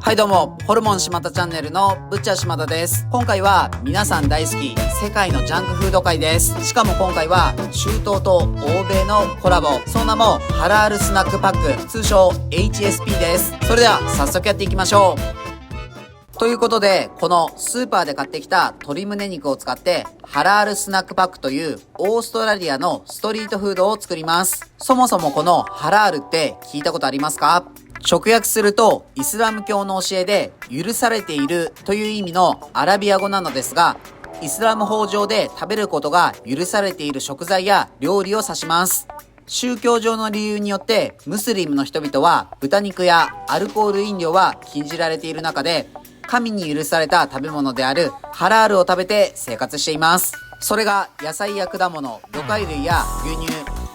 はいどうも、ホルモン島田チャンネルのぶっちゃ島田です。今回は皆さん大好き世界のジャンクフード会です。しかも今回は中東と欧米のコラボ、その名もハラールスナックパック、通称 HSP です。それでは早速やっていきましょう。ということで、このスーパーで買ってきた鶏胸肉を使ってハラールスナックパックというオーストラリアのストリートフードを作ります。そもそもこのハラールって聞いたことありますか？直訳するとイスラム教の教えで許されているという意味のアラビア語なのですが、イスラム法上で食べることが許されている食材や料理を指します。宗教上の理由によってムスリムの人々は豚肉やアルコール飲料は禁じられている中で、神に許された食べ物であるハラールを食べて生活しています。それが野菜や果物、魚介類や牛乳、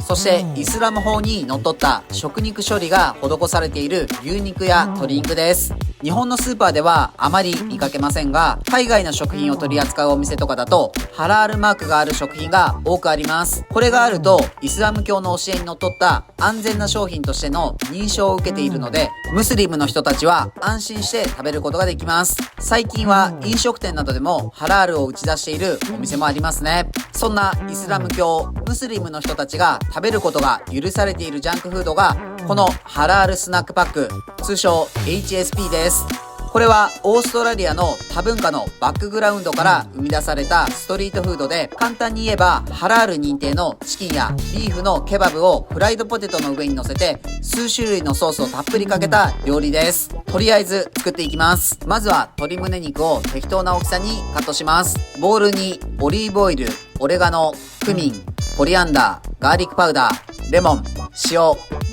そしてイスラム法にのっとった食肉処理が施されている牛肉や鶏肉です。日本のスーパーではあまり見かけませんが、海外の食品を取り扱うお店とかだとハラールマークがある食品が多くあります。これがあるとイスラム教の教えにのっとった安全な商品としての認証を受けているので、ムスリムの人たちは安心して食べることができます。最近は飲食店などでもハラールを打ち出しているお店もありますね。そんなイスラム教、ムスリムの人たちが食べることが許されているジャンクフードがこのハラールスナックパック、通称 HSP です。これはオーストラリアの多文化のバックグラウンドから生み出されたストリートフードで、簡単に言えばハラール認定のチキンやビーフのケバブをフライドポテトの上に乗せて数種類のソースをたっぷりかけた料理です。とりあえず作っていきます。まずは鶏胸肉を適当な大きさにカットします。ボウルにオリーブオイル、オレガノ、クミン、コリアンダー、ガーリックパウダー、レモン、塩、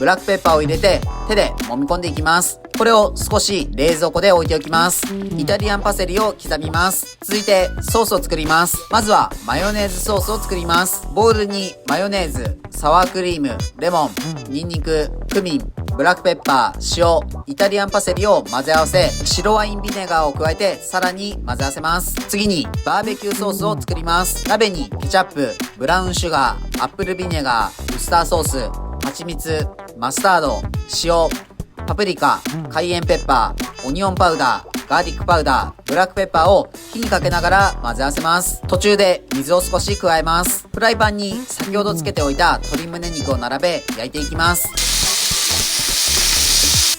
ブラックペッパーを入れて手で揉み込んでいきます。これを少し冷蔵庫で置いておきます。イタリアンパセリを刻みます。続いてソースを作ります。まずはマヨネーズソースを作ります。ボウルにマヨネーズ、サワークリーム、レモン、ニンニク、クミン、ブラックペッパー、塩、イタリアンパセリを混ぜ合わせ、白ワインビネガーを加えてさらに混ぜ合わせます。次にバーベキューソースを作ります。鍋にケチャップ、ブラウンシュガー、アップルビネガー、ウスターソース、蜂蜜、マスタード、塩、パプリカ、カイエンペッパー、オニオンパウダー、ガーリックパウダー、ブラックペッパーを火にかけながら混ぜ合わせます。途中で水を少し加えます。フライパンに先ほどつけておいた鶏胸肉を並べ焼いていきます。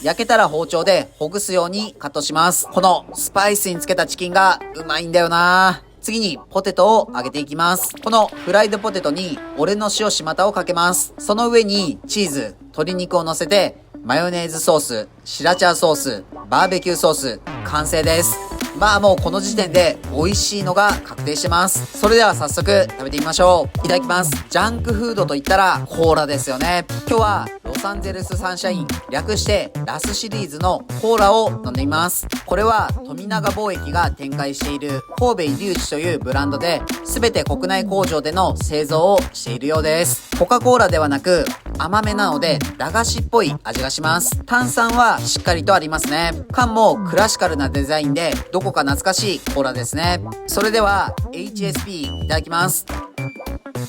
焼けたら包丁でほぐすようにカットします。このスパイスにつけたチキンがうまいんだよな。次にポテトを揚げていきます。このフライドポテトに俺の塩しまたをかけます。その上にチーズ、鶏肉を乗せてマヨネーズソース、シラチャーソース、バーベキューソース、完成です。まあもうこの時点で美味しいのが確定してます。それでは早速食べてみましょう。いただきます。ジャンクフードといったらコーラですよね。今日はロサンゼルスサンシャイン、略してラスシリーズのコーラを飲んでいます。これは富永貿易が展開している神戸イリューチというブランドで、全て国内工場での製造をしているようです。コカ・コーラではなく甘めなので駄菓子っぽい味がします。炭酸はしっかりとありますね。缶もクラシカルなデザインでどこか懐かしいコーラですね。それでは HSP いただきます。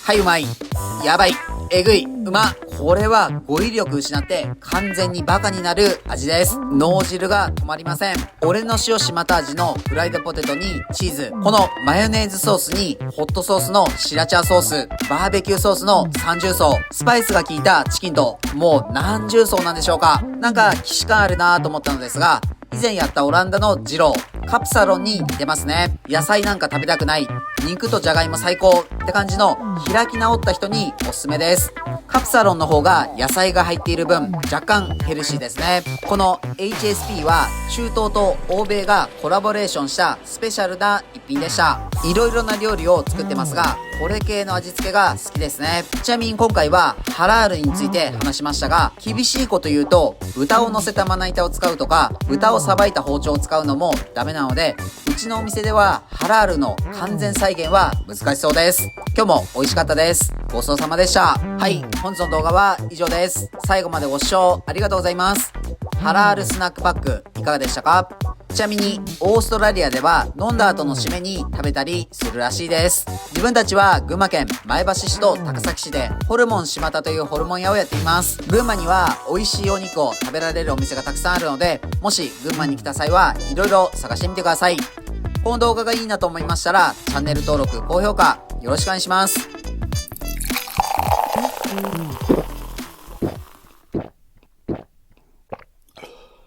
はい、うまい。やばい。えぐい。うま。これは語彙力失って完全にバカになる味です。脳汁が止まりません。俺の塩しまた味のフライドポテトにチーズ、このマヨネーズソースにホットソースのシラチャーソース、バーベキューソースの三重奏、スパイスが効いたチキンと、もう何重奏なんでしょうか。なんか既視感あるなぁと思ったのですが、以前やったオランダのジロー、カプサロンに似てますね。野菜なんか食べたくない、肉とじゃがいも最高って感じの開き直った人におすすめです。カプサロンの方が野菜が入っている分若干ヘルシーですね。この HSP は中東と欧米がコラボレーションしたスペシャルな一品でした。いろいろな料理を作ってますが、これ系の味付けが好きですね。ちなみに今回はハラールについて話しましたが、厳しいこと言うと豚を乗せたまな板を使うとか豚をさばいた包丁を使うのもダメなので、うちのお店ではハラールの完全再現は難しそうです。今日も美味しかったです。ごちそうさまでした。はい、本日の動画は以上です。最後までご視聴ありがとうございます。ハラールスナックパックいかがでしたか？ちなみにオーストラリアでは飲んだ後の締めに食べたりするらしいです。自分たちは群馬県前橋市と高崎市でホルモン島田というホルモン屋をやっています。群馬には美味しいお肉を食べられるお店がたくさんあるので、もし群馬に来た際はいろいろ探してみてください。この動画がいいなと思いましたらチャンネル登録、高評価よろしくお願いします。